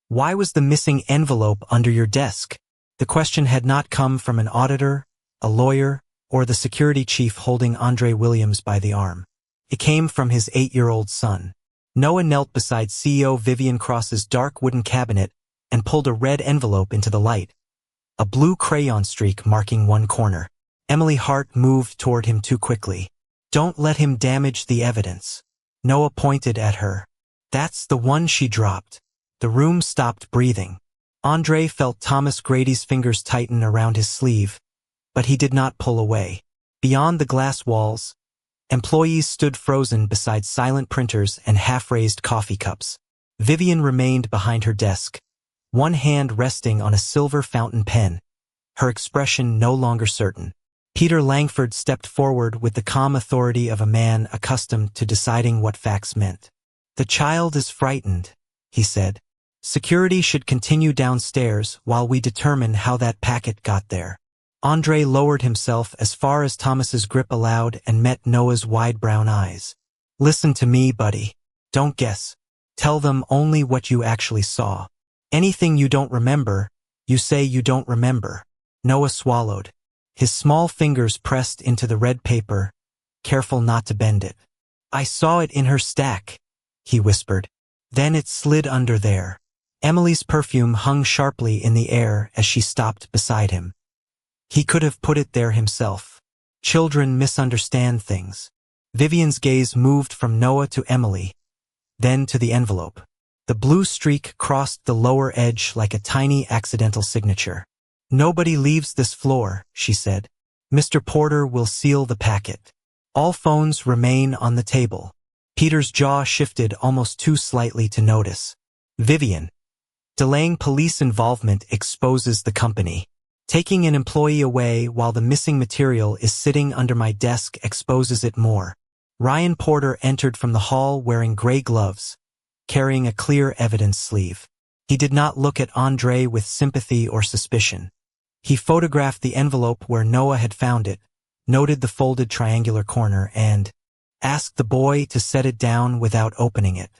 Why was the missing envelope under your desk? The question had not come from an auditor, a lawyer, or the security chief holding Andre Williams by the arm. It came from his 8-year-old son. Noah knelt beside CEO Vivian Cross's dark wooden cabinet and pulled a red envelope into the light, a blue crayon streak marking one corner. Emily Hart moved toward him too quickly. Don't let him damage the evidence. Noah pointed at her. That's the one she dropped. The room stopped breathing. Andre felt Thomas Grady's fingers tighten around his sleeve, but he did not pull away. Beyond the glass walls, employees stood frozen beside silent printers and half-raised coffee cups. Vivian remained behind her desk, one hand resting on a silver fountain pen, her expression no longer certain. Peter Langford stepped forward with the calm authority of a man accustomed to deciding what facts meant. The child is frightened, he said. Security should continue downstairs while we determine how that packet got there. Andre lowered himself as far as Thomas's grip allowed and met Noah's wide brown eyes. Listen to me, buddy. Don't guess. Tell them only what you actually saw. Anything you don't remember, you say you don't remember. Noah swallowed. His small fingers pressed into the red paper, careful not to bend it. I saw it in her stack, he whispered. Then it slid under there. Emily's perfume hung sharply in the air as she stopped beside him. He could have put it there himself. Children misunderstand things. Vivian's gaze moved from Noah to Emily, then to the envelope. The blue streak crossed the lower edge like a tiny accidental signature. Nobody leaves this floor, she said. Mr. Porter will seal the packet. All phones remain on the table. Peter's jaw shifted almost too slightly to notice. Vivian. Delaying police involvement exposes the company. Taking an employee away while the missing material is sitting under my desk exposes it more. Ryan Porter entered from the hall wearing gray gloves, carrying a clear evidence sleeve. He did not look at Andre with sympathy or suspicion. He photographed the envelope where Noah had found it, noted the folded triangular corner, and asked the boy to set it down without opening it.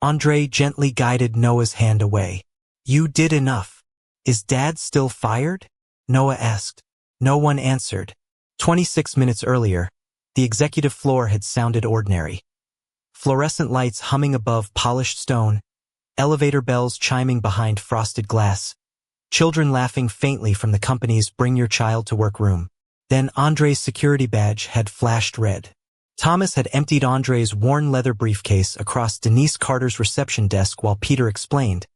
Andre gently guided Noah's hand away. You did enough. Is Dad still fired? Noah asked. No one answered. 26 minutes earlier, the executive floor had sounded ordinary. Fluorescent lights humming above polished stone, elevator bells chiming behind frosted glass, children laughing faintly from the company's Bring Your Child to Work room. Then Andre's security badge had flashed red. Thomas had emptied Andre's worn leather briefcase across Denise Carter's reception desk while Peter explained,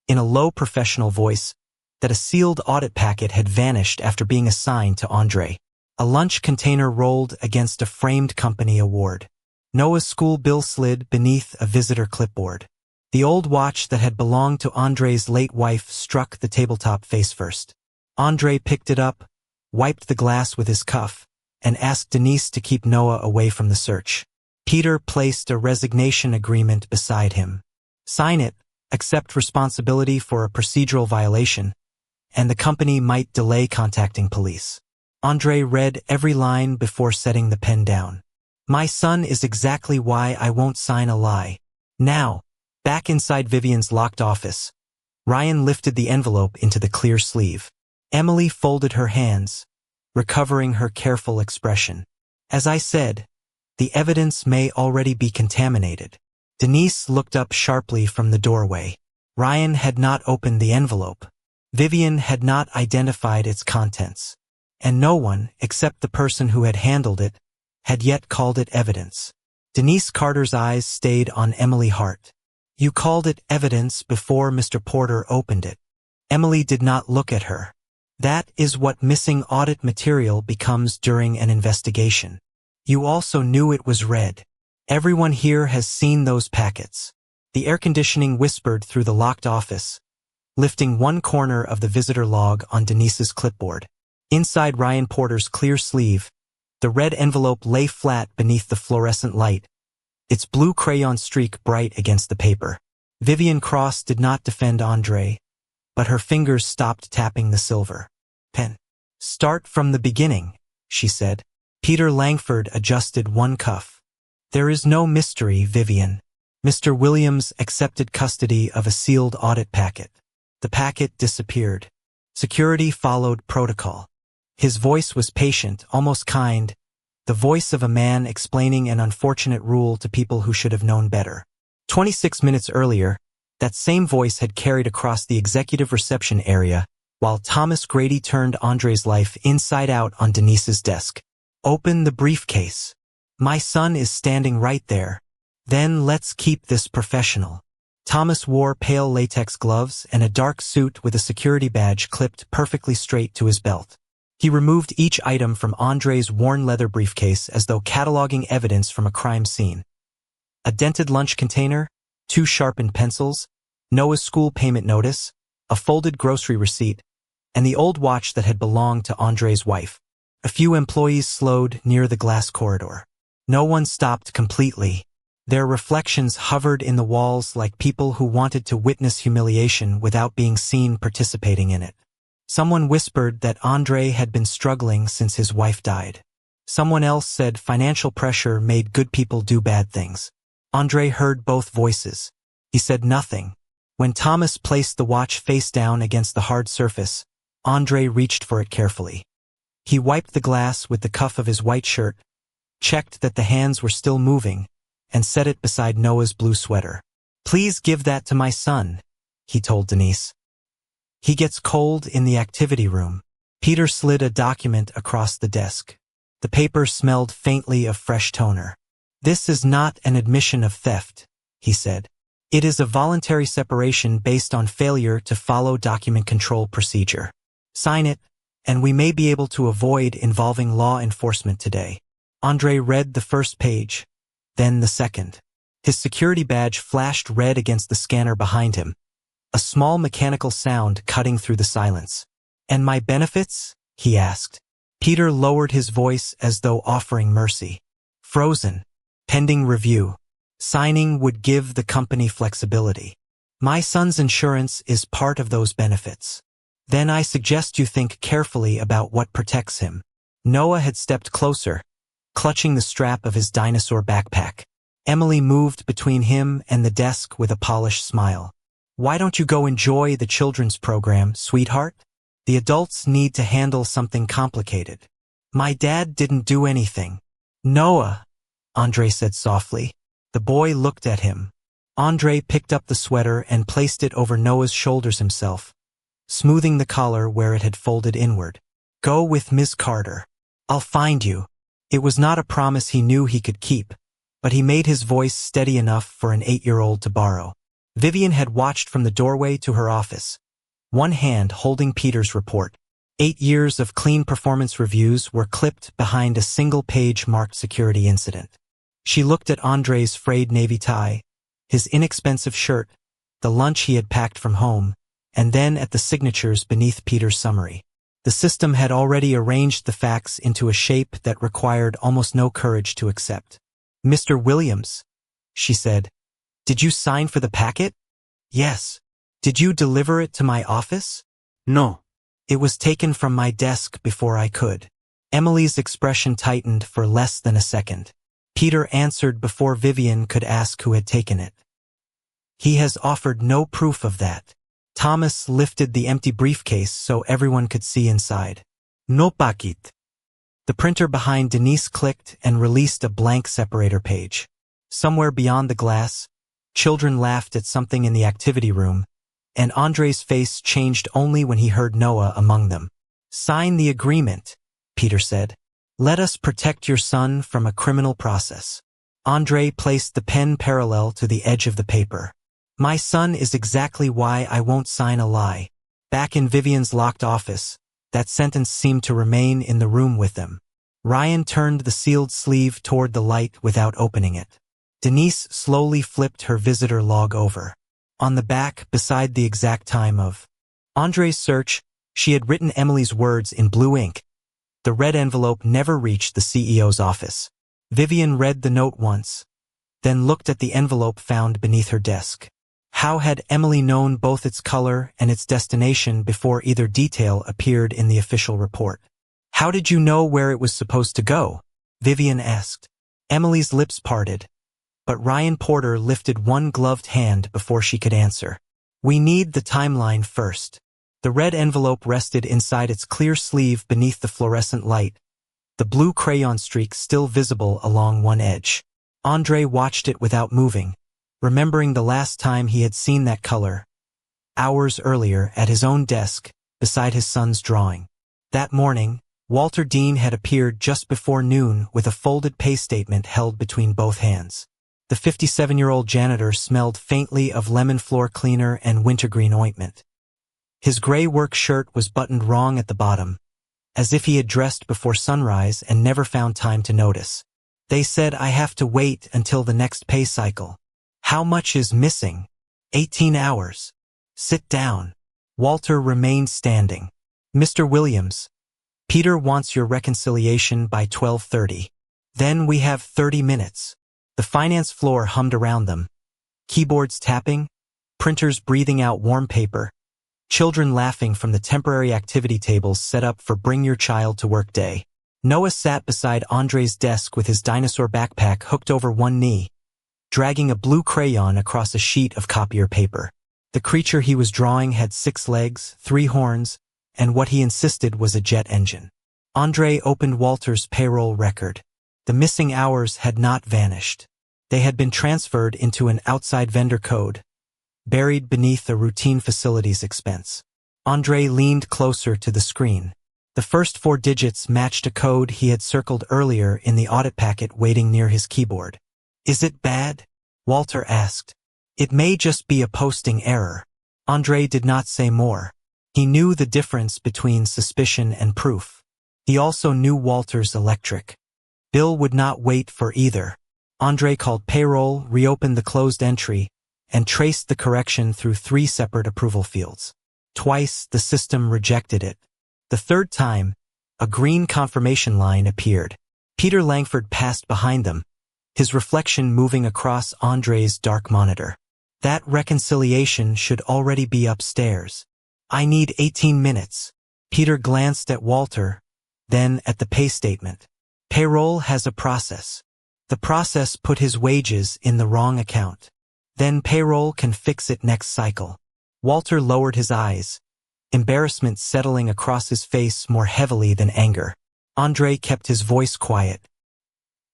in a low professional voice, that a sealed audit packet had vanished after being assigned to Andre. A lunch container rolled against a framed company award. Noah's school bill slid beneath a visitor clipboard. The old watch that had belonged to Andre's late wife struck the tabletop face first. Andre picked it up, wiped the glass with his cuff, and asked Denise to keep Noah away from the search. Peter placed a resignation agreement beside him. Sign it, accept responsibility for a procedural violation, and the company might delay contacting police. Andre read every line before setting the pen down. My son is exactly why I won't sign a lie. Now, back inside Vivian's locked office, Ryan lifted the envelope into the clear sleeve. Emily folded her hands, recovering her careful expression. As I said, the evidence may already be contaminated. Denise looked up sharply from the doorway. Ryan had not opened the envelope. Vivian had not identified its contents. And no one, except the person who had handled it, had yet called it evidence. Denise Carter's eyes stayed on Emily Hart. You called it evidence before Mr. Porter opened it. Emily did not look at her. That is what missing audit material becomes during an investigation. You also knew it was red. Everyone here has seen those packets. The air conditioning whispered through the locked office, lifting one corner of the visitor log on Denise's clipboard. Inside Ryan Porter's clear sleeve, the red envelope lay flat beneath the fluorescent light, its blue crayon streak bright against the paper. Vivian Cross did not defend Andre, but her fingers stopped tapping the silver pen. Start from the beginning, she said. Peter Langford adjusted one cuff. There is no mystery, Vivian. Mr. Williams accepted custody of a sealed audit packet. The packet disappeared. Security followed protocol. His voice was patient, almost kind, the voice of a man explaining an unfortunate rule to people who should have known better. 26 minutes earlier, that same voice had carried across the executive reception area, while Thomas Grady turned Andre's life inside out on Denise's desk. Open the briefcase. My son is standing right there. Then let's keep this professional. Thomas wore pale latex gloves and a dark suit with a security badge clipped perfectly straight to his belt. He removed each item from Andre's worn leather briefcase as though cataloging evidence from a crime scene. A dented lunch container, 2 sharpened pencils, Noah's school payment notice, a folded grocery receipt, and the old watch that had belonged to Andre's wife. A few employees slowed near the glass corridor. No one stopped completely. Their reflections hovered in the walls like people who wanted to witness humiliation without being seen participating in it. Someone whispered that Andre had been struggling since his wife died. Someone else said financial pressure made good people do bad things. Andre heard both voices. He said nothing. When Thomas placed the watch face down against the hard surface, Andre reached for it carefully. He wiped the glass with the cuff of his white shirt, checked that the hands were still moving, and set it beside Noah's blue sweater. Please give that to my son, he told Denise. He gets cold in the activity room. Peter slid a document across the desk. The paper smelled faintly of fresh toner. This is not an admission of theft, he said. It is a voluntary separation based on failure to follow document control procedure. Sign it, and we may be able to avoid involving law enforcement today. Andre read the first page, then the second. His security badge flashed red against the scanner behind him, a small mechanical sound cutting through the silence. And my benefits? He asked. Peter lowered his voice as though offering mercy. Frozen. Pending review. Signing would give the company flexibility. My son's insurance is part of those benefits. Then I suggest you think carefully about what protects him. Noah had stepped closer, clutching the strap of his dinosaur backpack. Emily moved between him and the desk with a polished smile. Why don't you go enjoy the children's program, sweetheart? The adults need to handle something complicated. My dad didn't do anything. Noah, Andre said softly. The boy looked at him. Andre picked up the sweater and placed it over Noah's shoulders himself, smoothing the collar where it had folded inward. Go with Ms. Carter. I'll find you. It was not a promise he knew he could keep, but he made his voice steady enough for an 8-year-old to borrow. Vivian had watched from the doorway to her office, one hand holding Peter's report. 8 years of clean performance reviews were clipped behind a single page marked security incident. She looked at Andre's frayed navy tie, his inexpensive shirt, the lunch he had packed from home, and then at the signatures beneath Peter's summary. The system had already arranged the facts into a shape that required almost no courage to accept. Mr. Williams, she said, did you sign for the packet? Yes. Did you deliver it to my office? No. It was taken from my desk before I could. Emily's expression tightened for less than a second. Peter answered before Vivian could ask who had taken it. He has offered no proof of that. Thomas lifted the empty briefcase so everyone could see inside. No paquet. The printer behind Denise clicked and released a blank separator page. Somewhere beyond the glass, children laughed at something in the activity room, and Andre's face changed only when he heard Noah among them. Sign the agreement, Peter said. Let us protect your son from a criminal process. Andre placed the pen parallel to the edge of the paper. My son is exactly why I won't sign a lie. Back in Vivian's locked office, that sentence seemed to remain in the room with them. Ryan turned the sealed sleeve toward the light without opening it. Denise slowly flipped her visitor log over. On the back, beside the exact time of Andre's search, she had written Emily's words in blue ink. The red envelope never reached the CEO's office. Vivian read the note once, then looked at the envelope found beneath her desk. How had Emily known both its color and its destination before either detail appeared in the official report? How did you know where it was supposed to go? Vivian asked. Emily's lips parted, but Ryan Porter lifted one gloved hand before she could answer. We need the timeline first. The red envelope rested inside its clear sleeve beneath the fluorescent light, the blue crayon streak still visible along one edge. Andre watched it without moving, remembering the last time he had seen that color, hours earlier at his own desk, beside his son's drawing. That morning, Walter Dean had appeared just before noon with a folded pay statement held between both hands. The 57-year-old janitor smelled faintly of lemon floor cleaner and wintergreen ointment. His gray work shirt was buttoned wrong at the bottom, as if he had dressed before sunrise and never found time to notice. They said I have to wait until the next pay cycle. How much is missing? 18 hours. Sit down. Walter remained standing. Mr. Williams, Peter wants your reconciliation by 12:30. Then we have 30 minutes. The finance floor hummed around them. Keyboards tapping, printers breathing out warm paper, children laughing from the temporary activity tables set up for Bring Your Child to Work Day. Noah sat beside Andre's desk with his dinosaur backpack hooked over one knee, dragging a blue crayon across a sheet of copier paper. The creature he was drawing had 6 legs, 3 horns, and what he insisted was a jet engine. Andre opened Walter's payroll record. The missing hours had not vanished. They had been transferred into an outside vendor code, buried beneath a routine facilities expense. Andre leaned closer to the screen. The first 4 digits matched a code he had circled earlier in the audit packet waiting near his keyboard. Is it bad? Walter asked. It may just be a posting error. Andre did not say more. He knew the difference between suspicion and proof. He also knew Walter's electric bill would not wait for either. Andre called payroll, reopened the closed entry, and traced the correction through 3 separate approval fields. Twice, the system rejected it. The third time, a green confirmation line appeared. Peter Langford passed behind them, his reflection moving across Andre's dark monitor. That reconciliation should already be upstairs. I need 18 minutes. Peter glanced at Walter, then at the pay statement. Payroll has a process. The process put his wages in the wrong account. Then payroll can fix it next cycle. Walter lowered his eyes, embarrassment settling across his face more heavily than anger. Andre kept his voice quiet.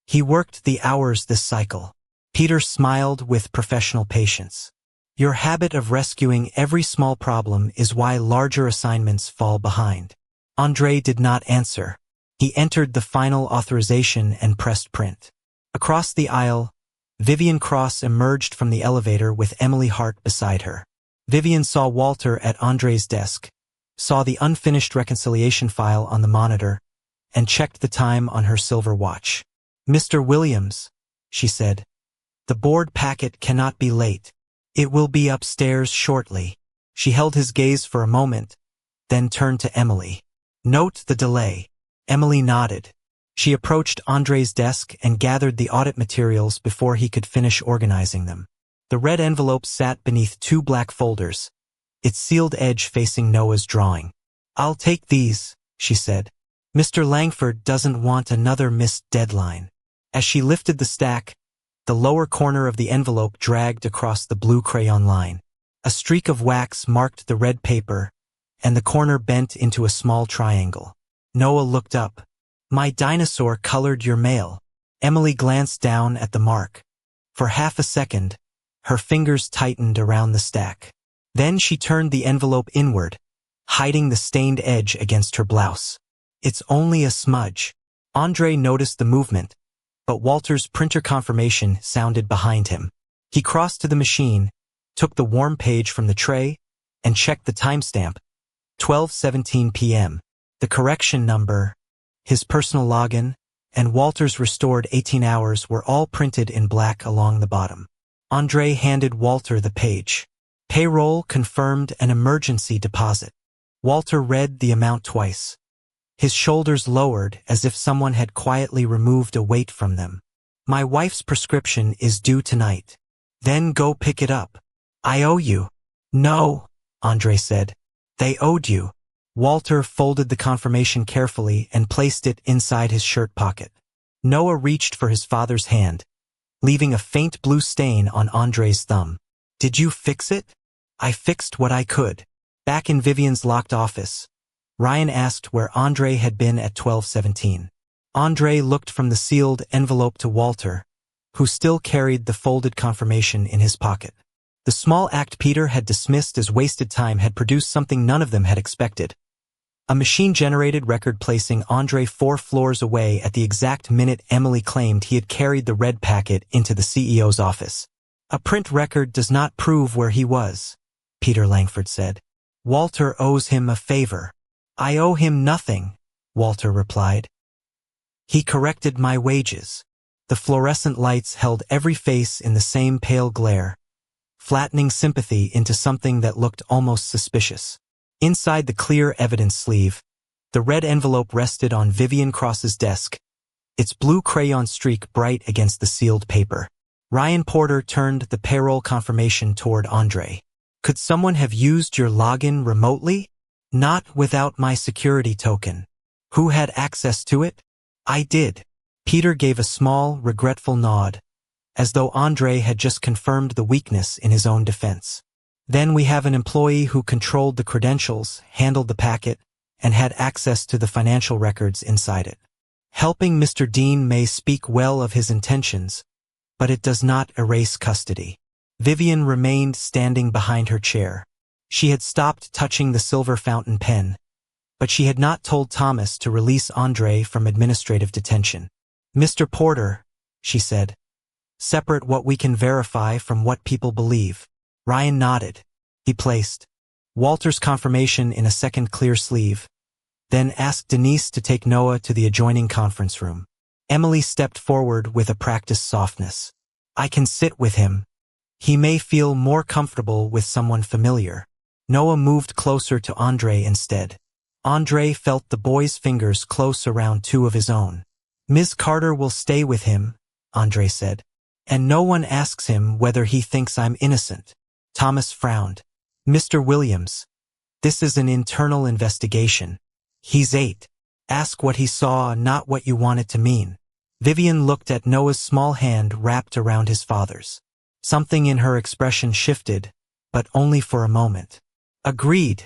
He worked the hours this cycle. Peter smiled with professional patience. Your habit of rescuing every small problem is why larger assignments fall behind. Andre did not answer. He entered the final authorization and pressed print. Across the aisle, Vivian Cross emerged from the elevator with Emily Hart beside her. Vivian saw Walter at Andre's desk, saw the unfinished reconciliation file on the monitor, and checked the time on her silver watch. Mr. Williams, she said, the board packet cannot be late. It will be upstairs shortly. She held his gaze for a moment, then turned to Emily. Note the delay. Emily nodded. She approached Andre's desk and gathered the audit materials before he could finish organizing them. The red envelope sat beneath 2 black folders, its sealed edge facing Noah's drawing. I'll take these, she said. Mr. Langford doesn't want another missed deadline. As she lifted the stack, the lower corner of the envelope dragged across the blue crayon line. A streak of wax marked the red paper, and the corner bent into a small triangle. Noah looked up. My dinosaur colored your mail. Emily glanced down at the mark. For half a second, her fingers tightened around the stack. Then she turned the envelope inward, hiding the stained edge against her blouse. It's only a smudge. Andre noticed the movement, but Walter's printer confirmation sounded behind him. He crossed to the machine, took the warm page from the tray, and checked the timestamp, 12:17 p.m. The correction number, his personal login, and Walter's restored 18 hours were all printed in black along the bottom. Andre handed Walter the page. Payroll confirmed an emergency deposit. Walter read the amount twice. His shoulders lowered as if someone had quietly removed a weight from them. My wife's prescription is due tonight. Then go pick it up. I owe you. No, Andre said. They owed you. Walter folded the confirmation carefully and placed it inside his shirt pocket. Noah reached for his father's hand, leaving a faint blue stain on Andre's thumb. Did you fix it? I fixed what I could. Back in Vivian's locked office, Ryan asked where Andre had been at 12:17. Andre looked from the sealed envelope to Walter, who still carried the folded confirmation in his pocket. The small act Peter had dismissed as wasted time had produced something none of them had expected. A machine-generated record placing Andre 4 floors away at the exact minute Emily claimed he had carried the red packet into the CEO's office. A print record does not prove where he was, Peter Langford said. Walter owes him a favor. I owe him nothing, Walter replied. He corrected my wages. The fluorescent lights held every face in the same pale glare, flattening sympathy into something that looked almost suspicious. Inside the clear evidence sleeve, the red envelope rested on Vivian Cross's desk, its blue crayon streak bright against the sealed paper. Ryan Porter turned the payroll confirmation toward Andre. Could someone have used your login remotely? Not without my security token. Who had access to it? I did. Peter gave a small, regretful nod, as though Andre had just confirmed the weakness in his own defense. Then we have an employee who controlled the credentials, handled the packet, and had access to the financial records inside it. Helping Mr. Dean may speak well of his intentions, but it does not erase custody. Vivian remained standing behind her chair. She had stopped touching the silver fountain pen, but she had not told Thomas to release Andre from administrative detention. Mr. Porter, she said, separate what we can verify from what people believe. Ryan nodded. He placed Walter's confirmation in a second clear sleeve, then asked Denise to take Noah to the adjoining conference room. Emily stepped forward with a practiced softness. I can sit with him. He may feel more comfortable with someone familiar. Noah moved closer to Andre instead. Andre felt the boy's fingers close around 2 of his own. Ms. Carter will stay with him, Andre said. And no one asks him whether he thinks I'm innocent. Thomas frowned. Mr. Williams, this is an internal investigation. He's 8. Ask what he saw, not what you want it to mean. Vivian looked at Noah's small hand wrapped around his father's. Something in her expression shifted, but only for a moment. Agreed,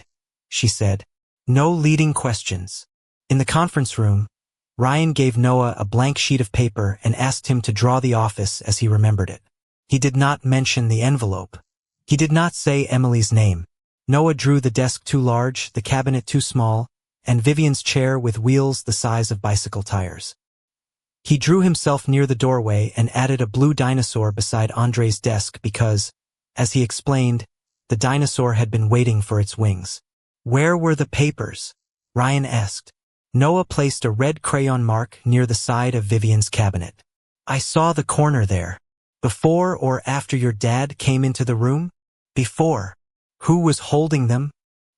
she said. No leading questions. In the conference room, Ryan gave Noah a blank sheet of paper and asked him to draw the office as he remembered it. He did not mention the envelope. He did not say Emily's name. Noah drew the desk too large, the cabinet too small, and Vivian's chair with wheels the size of bicycle tires. He drew himself near the doorway and added a blue dinosaur beside Andre's desk because, as he explained, the dinosaur had been waiting for its wings. Where were the papers? Ryan asked. Noah placed a red crayon mark near the side of Vivian's cabinet. I saw the corner there. Before or after your dad came into the room? Before. Who was holding them?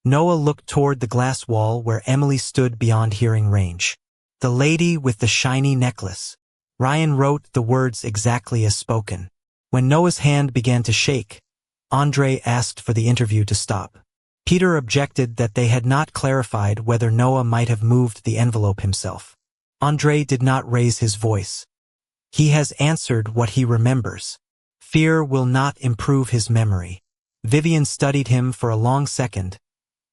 Noah looked toward the glass wall where Emily stood beyond hearing range. The lady with the shiny necklace. Ryan wrote the words exactly as spoken. When Noah's hand began to shake, Andre asked for the interview to stop. Peter objected that they had not clarified whether Noah might have moved the envelope himself. Andre did not raise his voice. He has answered what he remembers. Fear will not improve his memory. Vivian studied him for a long second,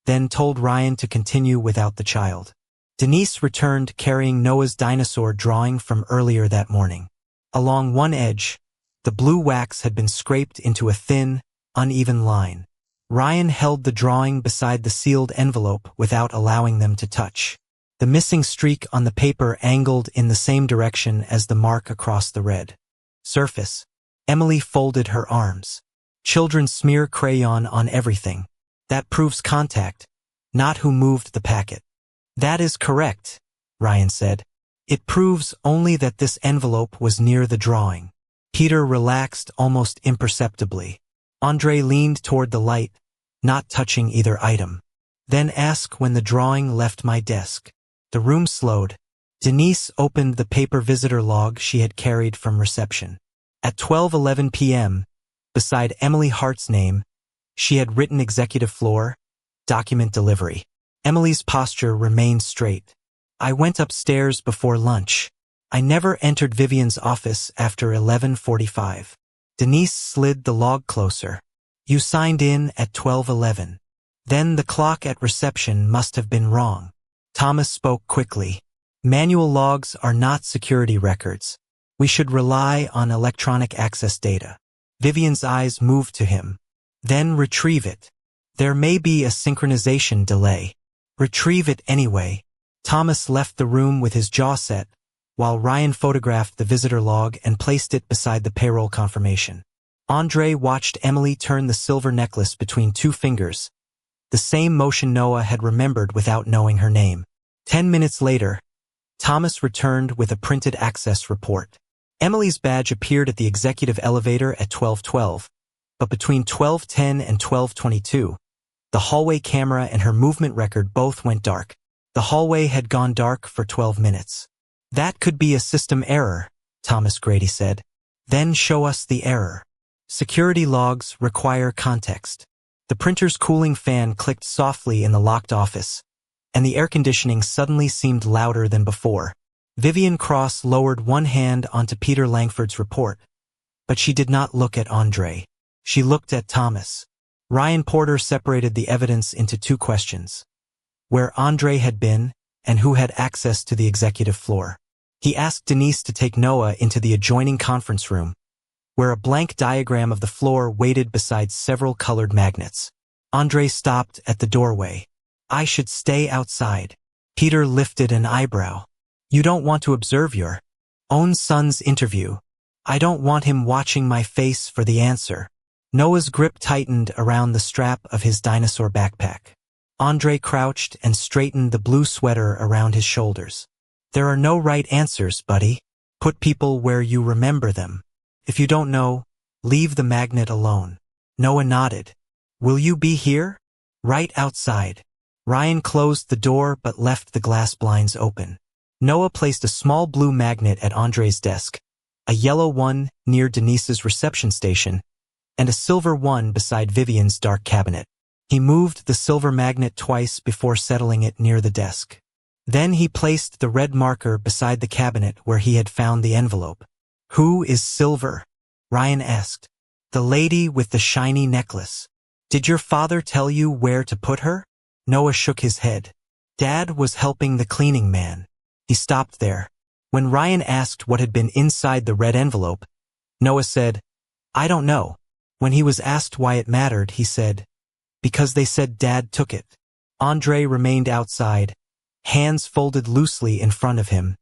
then told Ryan to continue without the child. Denise returned carrying Noah's dinosaur drawing from earlier that morning. Along one edge, the blue wax had been scraped into a thin, uneven line. Ryan held the drawing beside the sealed envelope without allowing them to touch. The missing streak on the paper angled in the same direction as the mark across the red surface. Emily folded her arms. Children smear crayon on everything. That proves contact, not who moved the packet. That is correct, Ryan said. It proves only that this envelope was near the drawing. Peter relaxed almost imperceptibly. Andre leaned toward the light, not touching either item. Then ask when the drawing left my desk. The room slowed. Denise opened the paper visitor log she had carried from reception. At 12:11 p.m., beside Emily Hart's name, she had written executive floor, document delivery. Emily's posture remained straight. I went upstairs before lunch. I never entered Vivian's office after 11:45. Denise slid the log closer. You signed in at 12:11. Then the clock at reception must have been wrong. Thomas spoke quickly. Manual logs are not security records. We should rely on electronic access data. Vivian's eyes moved to him. Then retrieve it. There may be a synchronization delay. Retrieve it anyway. Thomas left the room with his jaw set, while Ryan photographed the visitor log and placed it beside the payroll confirmation. Andre watched Emily turn the silver necklace between two fingers, the same motion Noah had remembered without knowing her name. 10 minutes later, Thomas returned with a printed access report. Emily's badge appeared at the executive elevator at 12:12, but between 12:10 and 12:22, the hallway camera and her movement record both went dark. The hallway had gone dark for 12 minutes. That could be a system error, Thomas Grady said. Then show us the error. Security logs require context. The printer's cooling fan clicked softly in the locked office, and the air conditioning suddenly seemed louder than before. Vivian Cross lowered one hand onto Peter Langford's report, but she did not look at Andre. She looked at Thomas. Ryan Porter separated the evidence into two questions: where Andre had been and who had access to the executive floor. He asked Denise to take Noah into the adjoining conference room, where a blank diagram of the floor waited beside several colored magnets. Andre stopped at the doorway. I should stay outside. Peter lifted an eyebrow. You don't want to observe your own son's interview. I don't want him watching my face for the answer. Noah's grip tightened around the strap of his dinosaur backpack. Andre crouched and straightened the blue sweater around his shoulders. There are no right answers, buddy. Put people where you remember them. If you don't know, leave the magnet alone. Noah nodded. Will you be here? Right outside. Ryan closed the door but left the glass blinds open. Noah placed a small blue magnet at Andre's desk, a yellow one near Denise's reception station, and a silver one beside Vivian's dark cabinet. He moved the silver magnet twice before settling it near the desk. Then he placed the red marker beside the cabinet where he had found the envelope. Who is Silver? Ryan asked. The lady with the shiny necklace. Did your father tell you where to put her? Noah shook his head. Dad was helping the cleaning man. He stopped there. When Ryan asked what had been inside the red envelope, Noah said, I don't know. When he was asked why it mattered, he said, because they said Dad took it. Andre remained outside, hands folded loosely in front of him,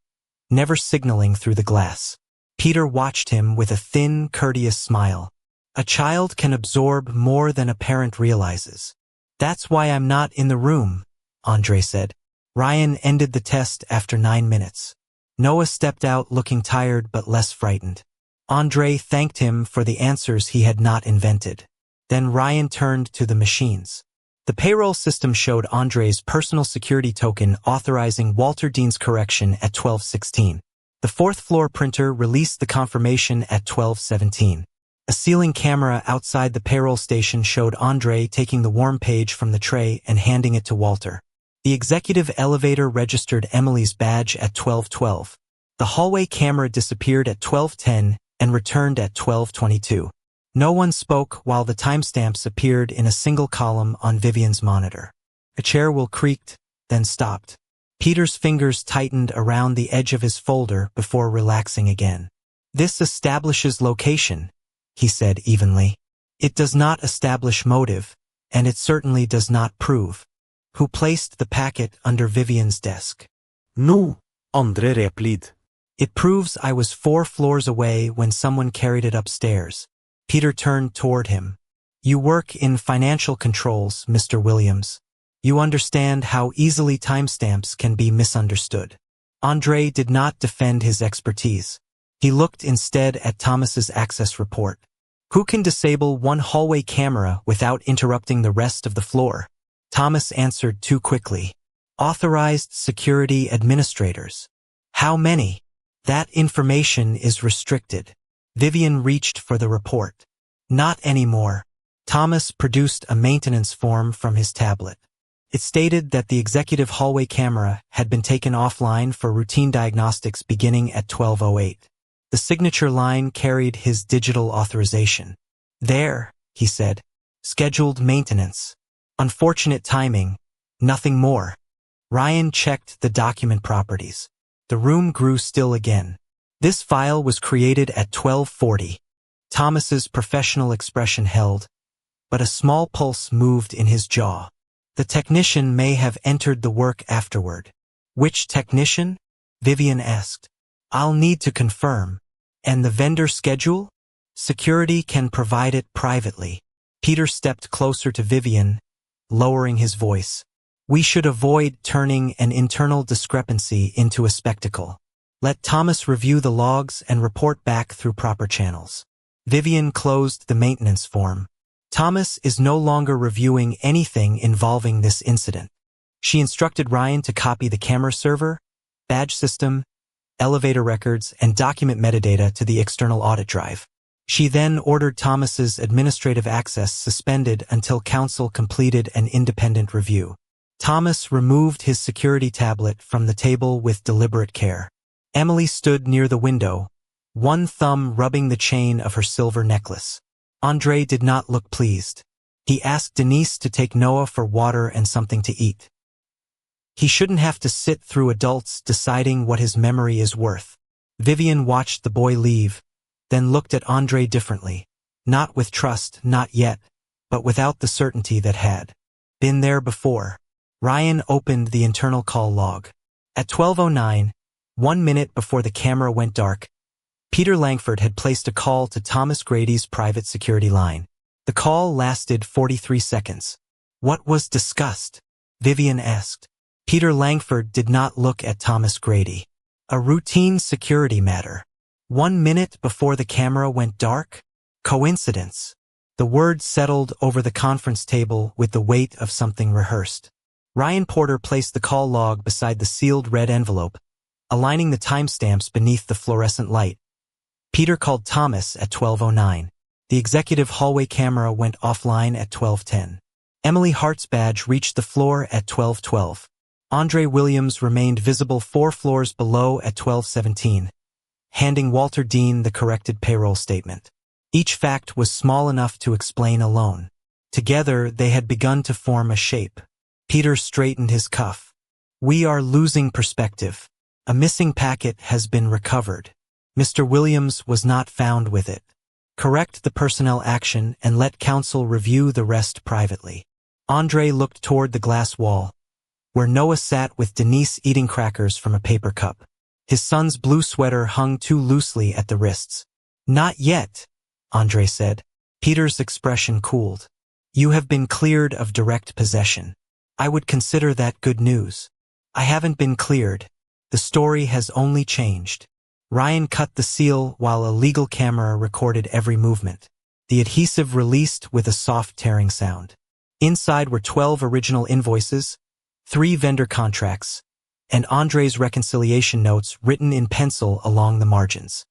never signaling through the glass. Peter watched him with a thin, courteous smile. A child can absorb more than a parent realizes. That's why I'm not in the room, Andre said. Ryan ended the test after 9 minutes. Noah stepped out looking tired but less frightened. Andre thanked him for the answers he had not invented. Then Ryan turned to the machines. The payroll system showed Andre's personal security token authorizing Walter Dean's correction at 12:16. The fourth floor printer released the confirmation at 12:17. A ceiling camera outside the payroll station showed Andre taking the warm page from the tray and handing it to Walter. The executive elevator registered Emily's badge at 12:12. The hallway camera disappeared at 12:10 and returned at 12:22. No one spoke while the timestamps appeared in a single column on Vivian's monitor. A chair wheel creaked, then stopped. Peter's fingers tightened around the edge of his folder before relaxing again. This establishes location, he said evenly. It does not establish motive, and it certainly does not prove. Who placed the packet under Vivian's desk? No, Andre replied. It proves I was 4 floors away when someone carried it upstairs. Peter turned toward him. You work in financial controls, Mr. Williams. You understand how easily timestamps can be misunderstood. Andre did not defend his expertise. He looked instead at Thomas's access report. Who can disable one hallway camera without interrupting the rest of the floor? Thomas answered too quickly. Authorized security administrators. How many? That information is restricted. Vivian reached for the report. Not anymore. Thomas produced a maintenance form from his tablet. It stated that the executive hallway camera had been taken offline for routine diagnostics beginning at 12:08. The signature line carried his digital authorization. There, he said. Scheduled maintenance. Unfortunate timing. Nothing more. Ryan checked the document properties. The room grew still again. This file was created at 12:40. Thomas's professional expression held, but a small pulse moved in his jaw. The technician may have entered the work afterward. Which technician? Vivian asked. I'll need to confirm. And the vendor schedule? Security can provide it privately. Peter stepped closer to Vivian, lowering his voice. We should avoid turning an internal discrepancy into a spectacle. Let Thomas review the logs and report back through proper channels. Vivian closed the maintenance form. Thomas is no longer reviewing anything involving this incident. She instructed Ryan to copy the camera server, badge system, elevator records, and document metadata to the external audit drive. She then ordered Thomas's administrative access suspended until counsel completed an independent review. Thomas removed his security tablet from the table with deliberate care. Emily stood near the window, one thumb rubbing the chain of her silver necklace. Andre did not look pleased. He asked Denise to take Noah for water and something to eat. He shouldn't have to sit through adults deciding what his memory is worth. Vivian watched the boy leave, then looked at Andre differently. Not with trust, not yet, but without the certainty that had been there before. Ryan opened the internal call log. At 12:09, 1 minute before the camera went dark, Peter Langford had placed a call to Thomas Grady's private security line. The call lasted 43 seconds. What was discussed? Vivian asked. Peter Langford did not look at Thomas Grady. A routine security matter. 1 minute before the camera went dark? Coincidence. The word settled over the conference table with the weight of something rehearsed. Ryan Porter placed the call log beside the sealed red envelope, aligning the timestamps beneath the fluorescent light. Peter called Thomas at 12:09. The executive hallway camera went offline at 12:10. Emily Hart's badge reached the floor at 12:12. Andre Williams remained visible 4 floors below at 12:17, handing Walter Dean the corrected payroll statement. Each fact was small enough to explain alone. Together, they had begun to form a shape. Peter straightened his cuff. We are losing perspective. A missing packet has been recovered. Mr. Williams was not found with it. Correct the personnel action and let counsel review the rest privately. Andre looked toward the glass wall, where Noah sat with Denise eating crackers from a paper cup. His son's blue sweater hung too loosely at the wrists. Not yet, Andre said. Peter's expression cooled. You have been cleared of direct possession. I would consider that good news. I haven't been cleared. The story has only changed. Ryan cut the seal while a legal camera recorded every movement. The adhesive released with a soft tearing sound. Inside were 12 original invoices, 3 vendor contracts, and Andre's reconciliation notes written in pencil along the margins.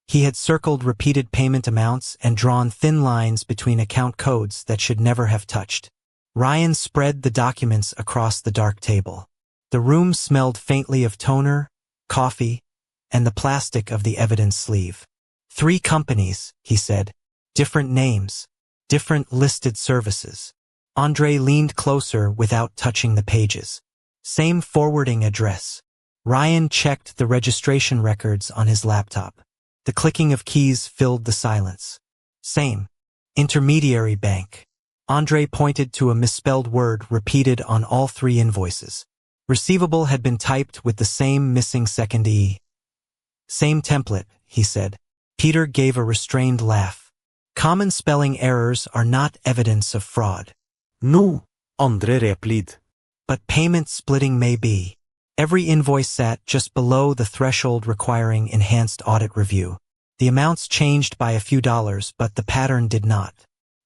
He had circled repeated payment amounts and drawn thin lines between account codes that should never have touched. Ryan spread the documents across the dark table. The room smelled faintly of toner, coffee, and the plastic of the evidence sleeve. 3 companies, he said. Different names. Different listed services. Andre leaned closer without touching the pages. Same forwarding address. Ryan checked the registration records on his laptop. The clicking of keys filled the silence. Same. Intermediary bank. Andre pointed to a misspelled word repeated on all 3 invoices. Receivable had been typed with the same missing second E. Same template, he said. Peter gave a restrained laugh. Common spelling errors are not evidence of fraud. No, Andre replied. But payment splitting may be. Every invoice sat just below the threshold requiring enhanced audit review. The amounts changed by a few dollars, but the pattern did not.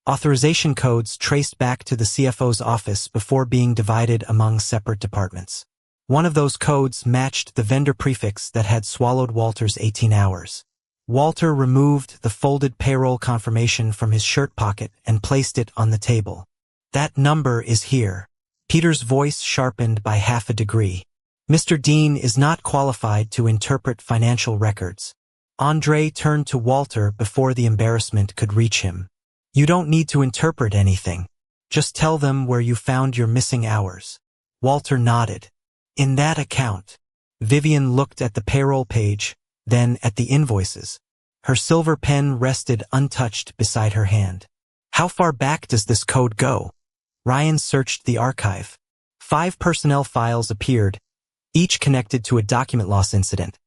Authorization codes traced back to the CFO's office before being divided among separate departments. One of those codes matched the vendor prefix that had swallowed Walter's 18 hours. Walter removed the folded payroll confirmation from his shirt pocket and placed it on the table. That number is here. Peter's voice sharpened by half a degree. Mr. Dean is not qualified to interpret financial records. Andre turned to Walter before the embarrassment could reach him. You don't need to interpret anything. Just tell them where you found your missing hours. Walter nodded. In that account. Vivian looked at the payroll page, then at the invoices. Her silver pen rested untouched beside her hand. How far back does this code go? Ryan searched the archive. 5 personnel files appeared, each connected to a document loss incident,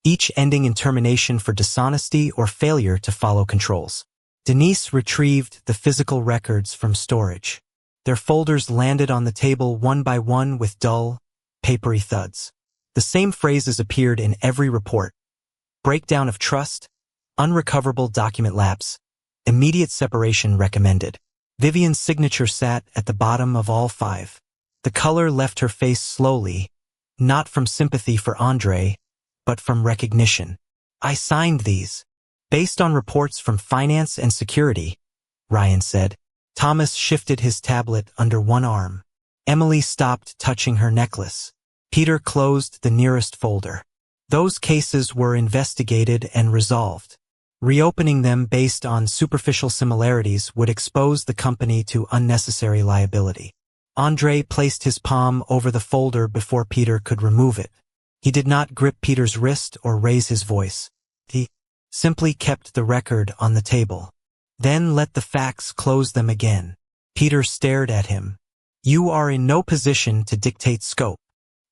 each ending in termination for dishonesty or failure to follow controls. Denise retrieved the physical records from storage. Their folders landed on the table one by one with dull, papery thuds. The same phrases appeared in every report. Breakdown of trust, unrecoverable document lapse, immediate separation recommended. Vivian's signature sat at the bottom of all 5. The color left her face slowly, not from sympathy for Andre, but from recognition. I signed these. Based on reports from finance and security, Ryan said. Thomas shifted his tablet under one arm. Emily stopped touching her necklace. Peter closed the nearest folder. Those cases were investigated and resolved. Reopening them based on superficial similarities would expose the company to unnecessary liability. Andre placed his palm over the folder before Peter could remove it. He did not grip Peter's wrist or raise his voice. He simply kept the record on the table. Then let the facts close them again. Peter stared at him. You are in no position to dictate scope.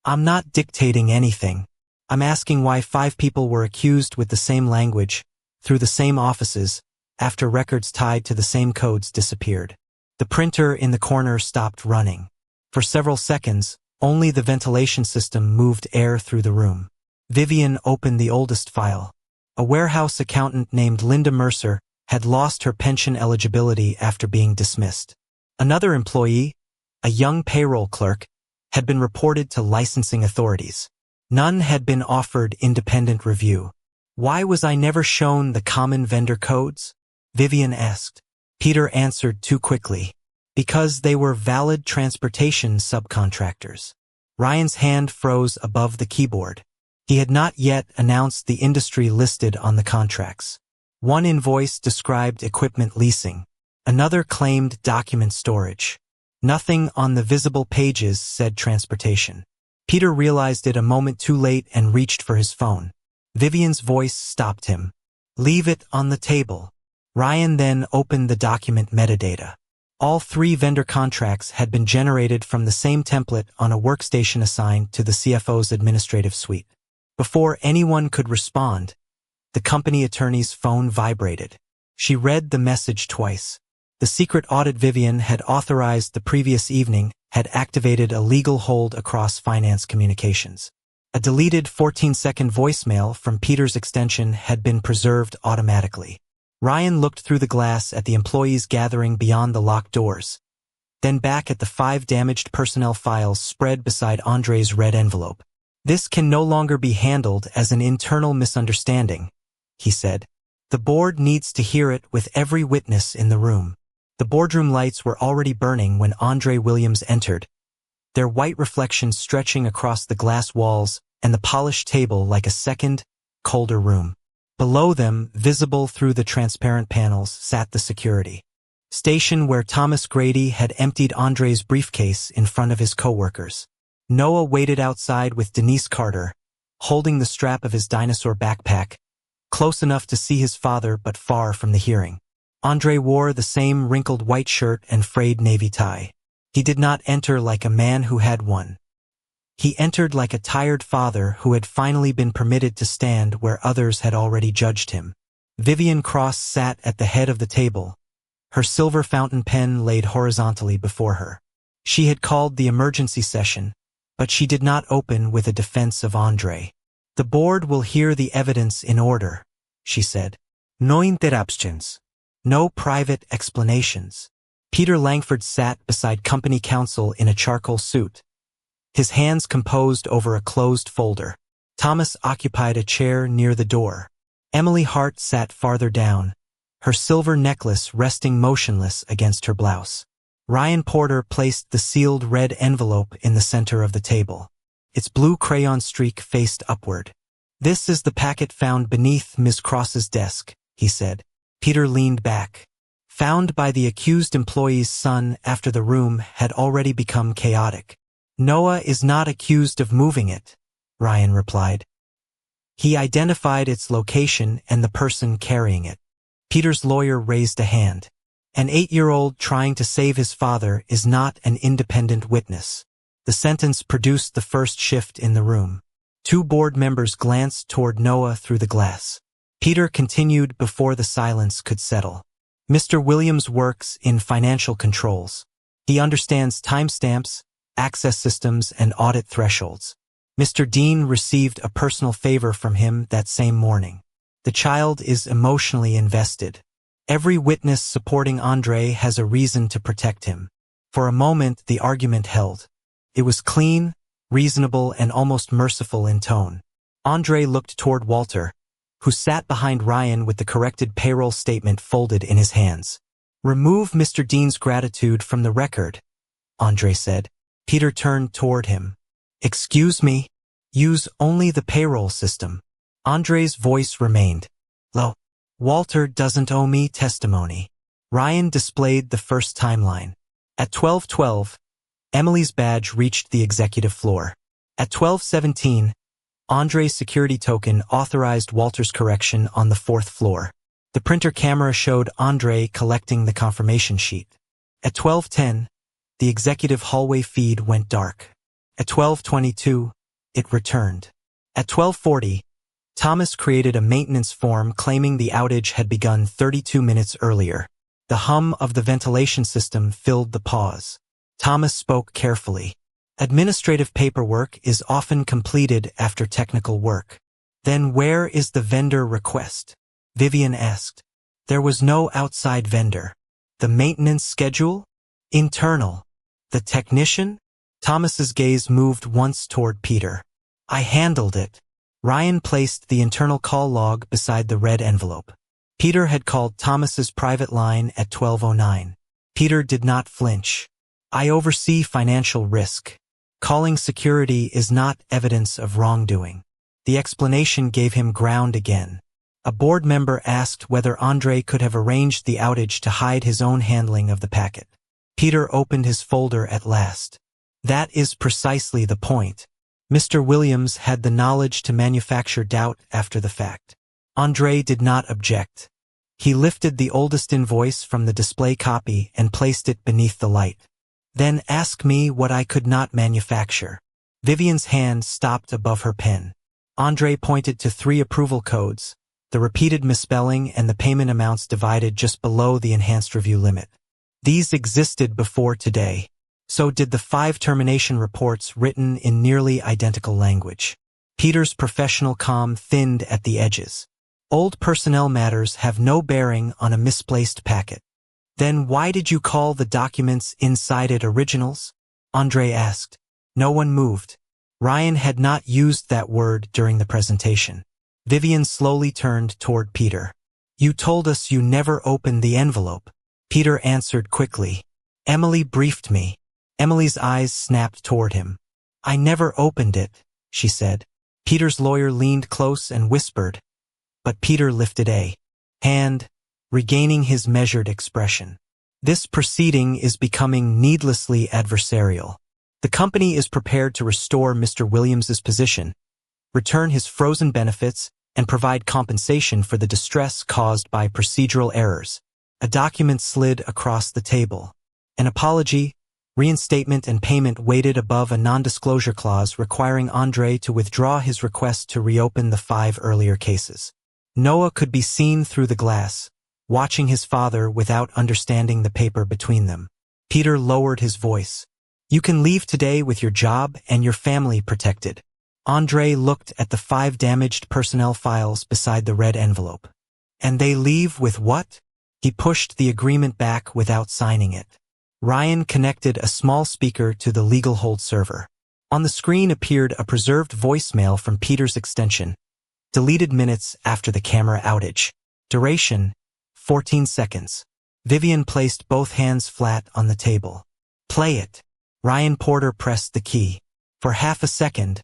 I'm not dictating anything. I'm asking why 5 people were accused with the same language, through the same offices, after records tied to the same codes disappeared. The printer in the corner stopped running. For several seconds, only the ventilation system moved air through the room. Vivian opened the oldest file. A warehouse accountant named Linda Mercer had lost her pension eligibility after being dismissed. Another employee, a young payroll clerk, had been reported to licensing authorities. None had been offered independent review. Why was I never shown the common vendor codes? Vivian asked. Peter answered too quickly. Because they were valid transportation subcontractors. Ryan's hand froze above the keyboard. He had not yet announced the industry listed on the contracts. One invoice described equipment leasing. Another claimed document storage. Nothing on the visible pages said transportation. Peter realized it a moment too late and reached for his phone. Vivian's voice stopped him. Leave it on the table. Ryan then opened the document metadata. All 3 vendor contracts had been generated from the same template on a workstation assigned to the CFO's administrative suite. Before anyone could respond, the company attorney's phone vibrated. She read the message twice. The secret audit Vivian had authorized the previous evening had activated a legal hold across finance communications. A deleted 14-second voicemail from Peter's extension had been preserved automatically. Ryan looked through the glass at the employees gathering beyond the locked doors, then back at the 5 damaged personnel files spread beside Andre's red envelope. This can no longer be handled as an internal misunderstanding, he said. The board needs to hear it with every witness in the room. The boardroom lights were already burning when Andre Williams entered, their white reflections stretching across the glass walls and the polished table like a second, colder room. Below them, visible through the transparent panels, sat the security station where Thomas Grady had emptied Andre's briefcase in front of his coworkers. Noah waited outside with Denise Carter, holding the strap of his dinosaur backpack, close enough to see his father but far from the hearing. Andre wore the same wrinkled white shirt and frayed navy tie. He did not enter like a man who had won. He entered like a tired father who had finally been permitted to stand where others had already judged him. Vivian Cross sat at the head of the table, her silver fountain pen laid horizontally before her. She had called the emergency session, but she did not open with a defense of Andre. The board will hear the evidence in order, she said. No interruptions. No private explanations. Peter Langford sat beside company counsel in a charcoal suit, his hands composed over a closed folder. Thomas occupied a chair near the door. Emily Hart sat farther down, her silver necklace resting motionless against her blouse. Ryan Porter placed the sealed red envelope in the center of the table. Its blue crayon streak faced upward. This is the packet found beneath Ms. Cross's desk, he said. Peter leaned back. found by the accused employee's son after the room had already become chaotic. Noah is not accused of moving it, Ryan replied. He identified its location and the person carrying it. Peter's lawyer raised a hand. An 8-year-old trying to save his father is not an independent witness. The sentence produced the first shift in the room. 2 board members glanced toward Noah through the glass. Peter continued before the silence could settle. Mr. Williams works in financial controls. He understands timestamps, access systems, and audit thresholds. Mr. Dean received a personal favor from him that same morning. The child is emotionally invested. Every witness supporting Andre has a reason to protect him. For a moment, the argument held. It was clean, reasonable, and almost merciful in tone. Andre looked toward Walter, who sat behind Ryan with the corrected payroll statement folded in his hands. "Remove Mr. Dean's gratitude from the record," Andre said. Peter turned toward him. "Excuse me? Use only the payroll system." Andre's voice remained low. "Walter doesn't owe me testimony." Ryan displayed the first timeline. At 12:12, Emily's badge reached the executive floor. At 12:17, Andre's security token authorized Walter's correction on the 4th floor. The printer camera showed Andre collecting the confirmation sheet. At 12:10, the executive hallway feed went dark. At 12:22, it returned. At 12:40, Thomas created a maintenance form claiming the outage had begun 32 minutes earlier. The hum of the ventilation system filled the pause. Thomas spoke carefully. "Administrative paperwork is often completed after technical work." "Then where is the vendor request?" Vivian asked. "There was no outside vendor." "The maintenance schedule?" "Internal." "The technician?" Thomas's gaze moved once toward Peter. "I handled it." Ryan placed the internal call log beside the red envelope. Peter had called Thomas's private line at 12:09. Peter did not flinch. "I oversee financial risk. Calling security is not evidence of wrongdoing." The explanation gave him ground again. A board member asked whether Andre could have arranged the outage to hide his own handling of the packet. Peter opened his folder at last. "That is precisely the point. Mr. Williams had the knowledge to manufacture doubt after the fact." Andre did not object. He lifted the oldest invoice from the display copy and placed it beneath the light. "Then ask me what I could not manufacture." Vivian's hand stopped above her pen. Andre pointed to 3 approval codes, the repeated misspelling and the payment amounts divided just below the enhanced review limit. "These existed before today. So did the 5 termination reports written in nearly identical language." Peter's professional calm thinned at the edges. "Old personnel matters have no bearing on a misplaced packet." "Then why did you call the documents inside it originals?" Andre asked. No one moved. Ryan had not used that word during the presentation. Vivian slowly turned toward Peter. "You told us you never opened the envelope." Peter answered quickly. "Emily briefed me." Emily's eyes snapped toward him. "I never opened it," she said. Peter's lawyer leaned close and whispered, but Peter lifted a hand, regaining his measured expression. "This proceeding is becoming needlessly adversarial. The company is prepared to restore Mr. Williams's position, return his frozen benefits, and provide compensation for the distress caused by procedural errors." A document slid across the table. An apology, reinstatement, and payment waited above a non-disclosure clause requiring Andre to withdraw his request to reopen the 5 earlier cases. Noah could be seen through the glass, watching his father without understanding the paper between them. Peter lowered his voice. "You can leave today with your job and your family protected." Andre looked at the 5 damaged personnel files beside the red envelope. "And they leave with what?" He pushed the agreement back without signing it. Ryan connected a small speaker to the legal hold server. On the screen appeared a preserved voicemail from Peter's extension. Deleted minutes after the camera outage. Duration, 14 seconds. Vivian placed both hands flat on the table. "Play it." Ryan Porter pressed the key. For half a second,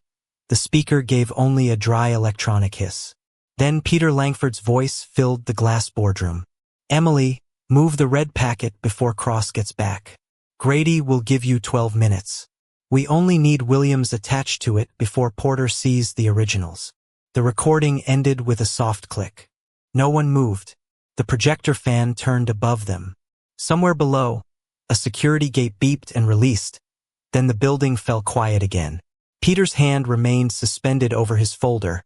the speaker gave only a dry electronic hiss. Then Peter Langford's voice filled the glass boardroom. "Emily, Move the red packet before Cross gets back. Grady will give you 12 minutes. We only need Williams attached to it before Porter sees the originals. The recording ended with a soft click. No one moved. The projector fan turned above them. Somewhere below, a security gate beeped and released. Then the building fell quiet again. Peter's hand remained suspended over his folder,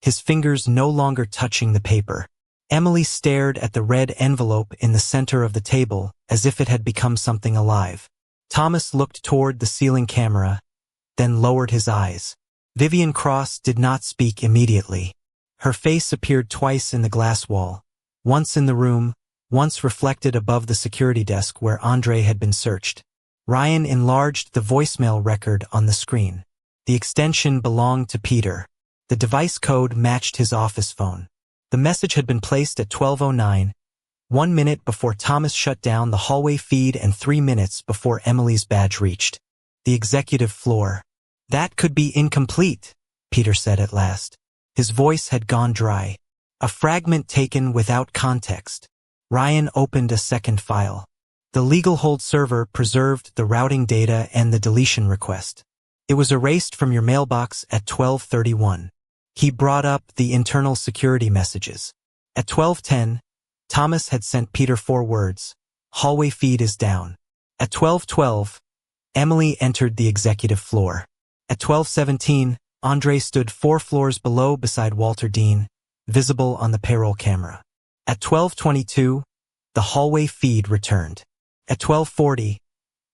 his fingers no longer touching the paper. Emily stared at the red envelope in the center of the table as if it had become something alive. Thomas looked toward the ceiling camera, then lowered his eyes. Vivian Cross did not speak immediately. Her face appeared twice in the glass wall, once in the room, once reflected above the security desk where Andre had been searched. Ryan enlarged the voicemail record on the screen. The extension belonged to Peter. The device code matched his office phone. The message had been placed at 12:09, 1 minute before Thomas shut down the hallway feed and 3 minutes before Emily's badge reached the executive floor. That could be incomplete, Peter said at last. His voice had gone dry. A fragment taken without context. Ryan opened a second file. The legal hold server preserved the routing data and the deletion request. It was erased from your mailbox at 12:31. He brought up the internal security messages. At 12:10, Thomas had sent Peter 4 words. Hallway feed is down. At 12:12, Emily entered the executive floor. At 12:17, Andre stood 4 floors below beside Walter Dean, visible on the payroll camera. At 12:22, the hallway feed returned. At 12:40,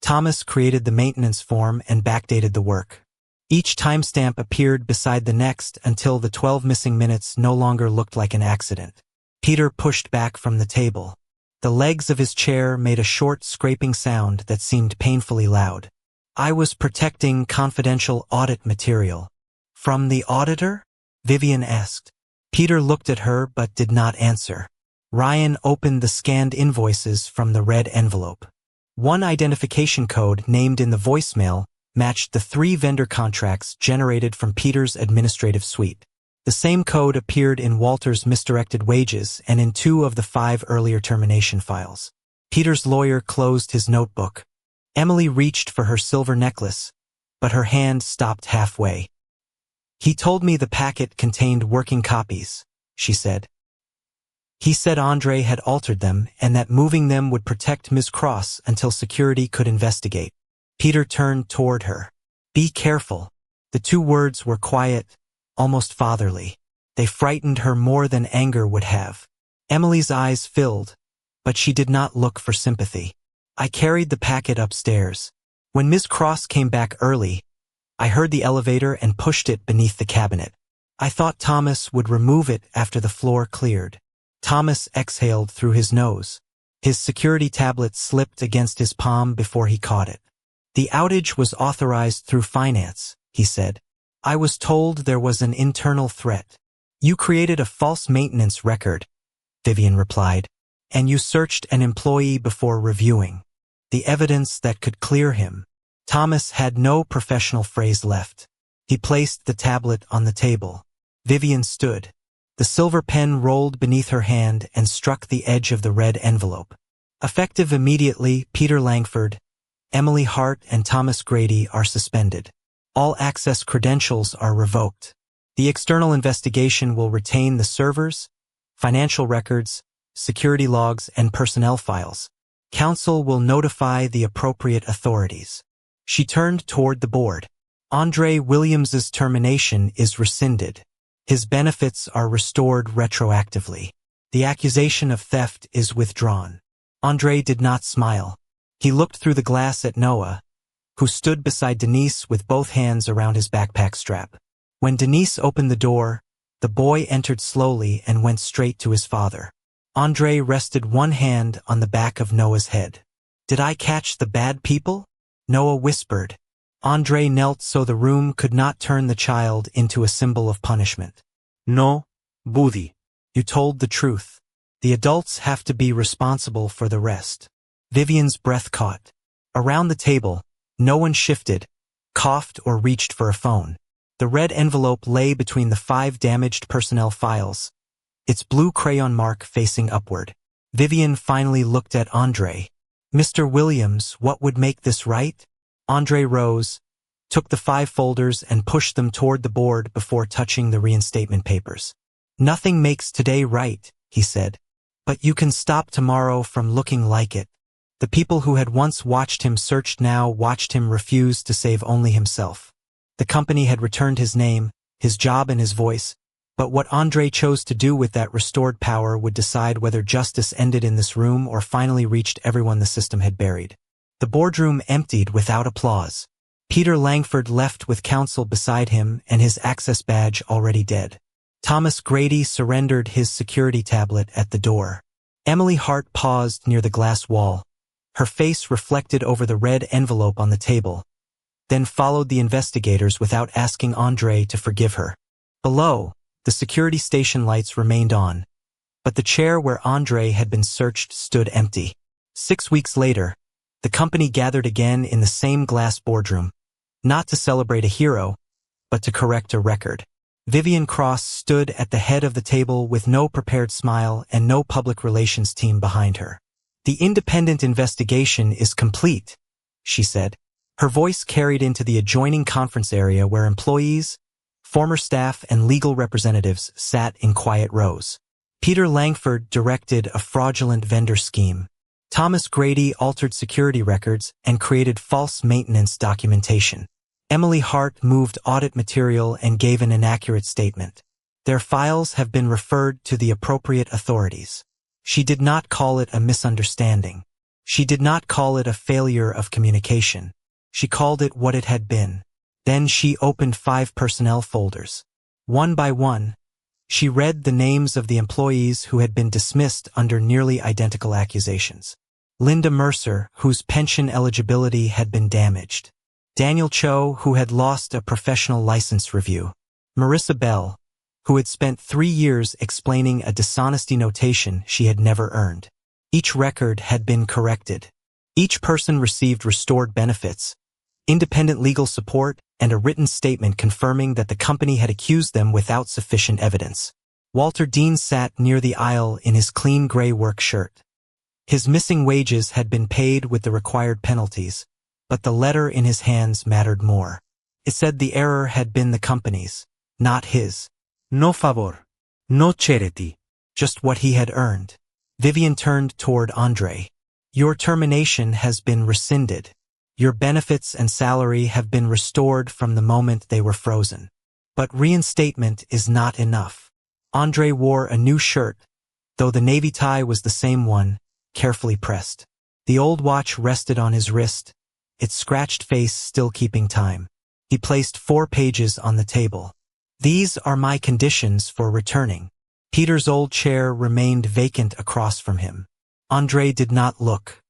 Thomas created the maintenance form and backdated the work. Each timestamp appeared beside the next until the 12 missing minutes no longer looked like an accident. Peter pushed back from the table. The legs of his chair made a short scraping sound that seemed painfully loud. I was protecting confidential audit material. From the auditor? Vivian asked. Peter looked at her but did not answer. Ryan opened the scanned invoices from the red envelope. One identification code named in the voicemail matched the 3 vendor contracts generated from Peter's administrative suite. The same code appeared in Walter's misdirected wages and in 2 of the 5 earlier termination files. Peter's lawyer closed his notebook. Emily reached for her silver necklace, but her hand stopped halfway. He told me the packet contained working copies, she said. He said Andre had altered them and that moving them would protect Ms. Cross until security could investigate. Peter turned toward her. Be careful. The 2 words were quiet, almost fatherly. They frightened her more than anger would have. Emily's eyes filled, but she did not look for sympathy. I carried the packet upstairs. When Ms. Cross came back early, I heard the elevator and pushed it beneath the cabinet. I thought Thomas would remove it after the floor cleared. Thomas exhaled through his nose. His security tablet slipped against his palm before he caught it. The outage was authorized through finance, he said. I was told there was an internal threat. You created a false maintenance record, Vivian replied, and you searched an employee before reviewing the evidence that could clear him. Thomas had no professional phrase left. He placed the tablet on the table. Vivian stood. The silver pen rolled beneath her hand and struck the edge of the red envelope. Effective immediately, Peter Langford, Emily Hart, and Thomas Grady are suspended. All access credentials are revoked. The external investigation will retain the servers, financial records, security logs, and personnel files. Council will notify the appropriate authorities. She turned toward the board. Andre Williams's termination is rescinded. His benefits are restored retroactively. The accusation of theft is withdrawn. Andre did not smile. He looked through the glass at Noah, who stood beside Denise with both hands around his backpack strap. When Denise opened the door, the boy entered slowly and went straight to his father. Andre rested one hand on the back of Noah's head. Did I catch the bad people? Noah whispered. Andre knelt so the room could not turn the child into a symbol of punishment. No, Buddy. You told the truth. The adults have to be responsible for the rest. Vivian's breath caught. Around the table, no one shifted, coughed, or reached for a phone. The red envelope lay between the 5 damaged personnel files, its blue crayon mark facing upward. Vivian finally looked at Andre. "Mr. Williams, what would make this right?" Andre rose, took the 5 folders and pushed them toward the board before touching the reinstatement papers. "Nothing makes today right," he said. "But you can stop tomorrow from looking like it." The people who had once watched him searched now watched him refuse to save only himself. The company had returned his name, his job and his voice, but what Andre chose to do with that restored power would decide whether justice ended in this room or finally reached everyone the system had buried. The boardroom emptied without applause. Peter Langford left with counsel beside him and his access badge already dead. Thomas Grady surrendered his security tablet at the door. Emily Hart paused near the glass wall, her face reflected over the red envelope on the table, then followed the investigators without asking Andre to forgive her. Below, the security station lights remained on, but the chair where Andre had been searched stood empty. 6 weeks later, the company gathered again in the same glass boardroom, not to celebrate a hero, but to correct a record. Vivian Cross stood at the head of the table with no prepared smile and no public relations team behind her. "The independent investigation is complete," she said. Her voice carried into the adjoining conference area where employees, former staff, and legal representatives sat in quiet rows. Peter Langford directed a fraudulent vendor scheme. Thomas Grady altered security records and created false maintenance documentation. Emily Hart moved audit material and gave an inaccurate statement. Their files have been referred to the appropriate authorities. She did not call it a misunderstanding. She did not call it a failure of communication. She called it what it had been. Then she opened 5 personnel folders. One by one, she read the names of the employees who had been dismissed under nearly identical accusations. Linda Mercer, whose pension eligibility had been damaged. Daniel Cho, who had lost a professional license review. Marissa Bell, who had spent 3 years explaining a dishonesty notation she had never earned. Each record had been corrected. Each person received restored benefits, independent legal support, and a written statement confirming that the company had accused them without sufficient evidence. Walter Dean sat near the aisle in his clean gray work shirt. His missing wages had been paid with the required penalties, but the letter in his hands mattered more. It said the error had been the company's, not his. No favor. No charity. Just what he had earned. Vivian turned toward Andre. "Your termination has been rescinded. Your benefits and salary have been restored from the moment they were frozen. But reinstatement is not enough." Andre wore a new shirt, though the navy tie was the same one, carefully pressed. The old watch rested on his wrist, its scratched face still keeping time. He placed 4 pages on the table. "These are my conditions for returning." Peter's old chair remained vacant across from him. Andre did not look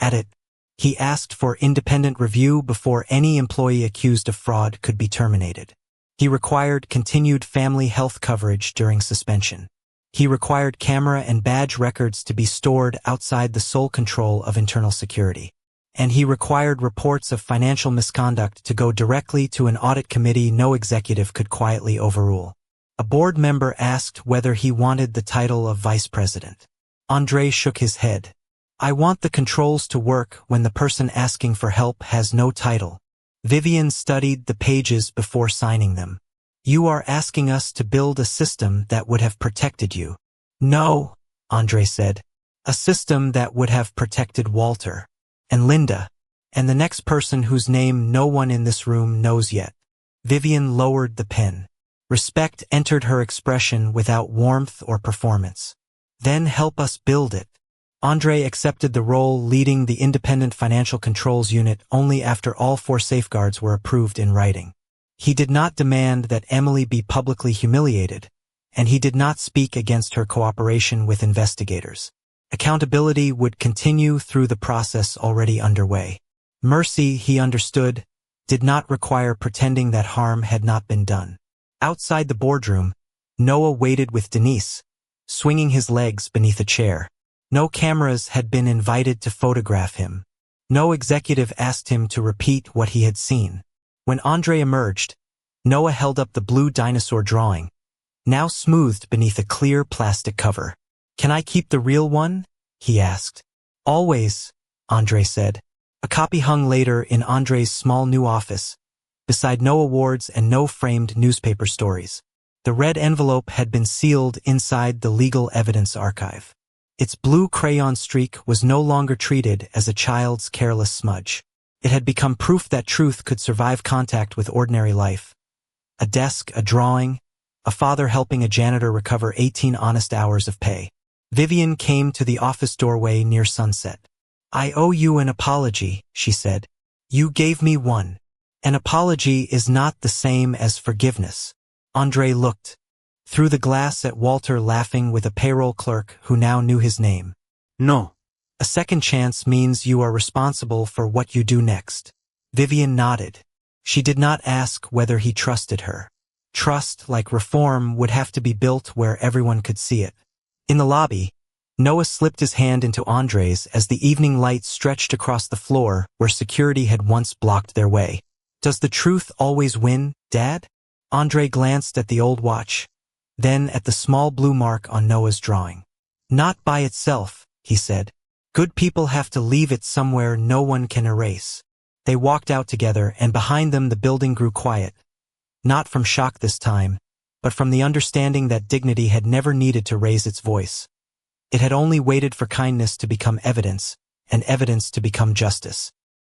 at it. He asked for independent review before any employee accused of fraud could be terminated. He required continued family health coverage during suspension. He required camera and badge records to be stored outside the sole control of internal security. And he required reports of financial misconduct to go directly to an audit committee no executive could quietly overrule. A board member asked whether he wanted the title of vice president. Andre shook his head. "I want the controls to work when the person asking for help has no title." Vivian studied the pages before signing them. "You are asking us to build a system that would have protected you." "No," Andre said. "A system that would have protected Walter. And Linda. And the next person whose name no one in this room knows yet." Vivian lowered the pen. Respect entered her expression without warmth or performance. "Then help us build it." Andre accepted the role leading the independent financial controls unit only after all 4 safeguards were approved in writing. He did not demand that Emily be publicly humiliated, and he did not speak against her cooperation with investigators. Accountability would continue through the process already underway. Mercy, he understood, did not require pretending that harm had not been done. Outside the boardroom, Noah waited with Denise, swinging his legs beneath a chair. No cameras had been invited to photograph him. No executive asked him to repeat what he had seen. When Andre emerged, Noah held up the blue dinosaur drawing, now smoothed beneath a clear plastic cover. "Can I keep the real one?" he asked. Always, Andre said. A copy hung later in Andre's small new office, beside no awards and no framed newspaper stories. The red envelope had been sealed inside the legal evidence archive. Its blue crayon streak was no longer treated as a child's careless smudge. It had become proof that truth could survive contact with ordinary life. A desk, a drawing, a father helping a janitor recover 18 honest hours of pay. Vivian came to the office doorway near sunset. I owe you an apology, she said. You gave me one. An apology is not the same as forgiveness. Andre looked through the glass at Walter laughing with a payroll clerk who now knew his name. No. A second chance means you are responsible for what you do next. Vivian nodded. She did not ask whether he trusted her. Trust, like reform, would have to be built where everyone could see it. In the lobby, Noah slipped his hand into Andre's as the evening light stretched across the floor where security had once blocked their way. Does the truth always win, Dad? Andre glanced at the old watch, then at the small blue mark on Noah's drawing. Not by itself, he said. Good people have to leave it somewhere no one can erase. They walked out together, and behind them the building grew quiet. Not from shock this time, but from the understanding that dignity had never needed to raise its voice. It had only waited for kindness to become evidence, and evidence to become justice.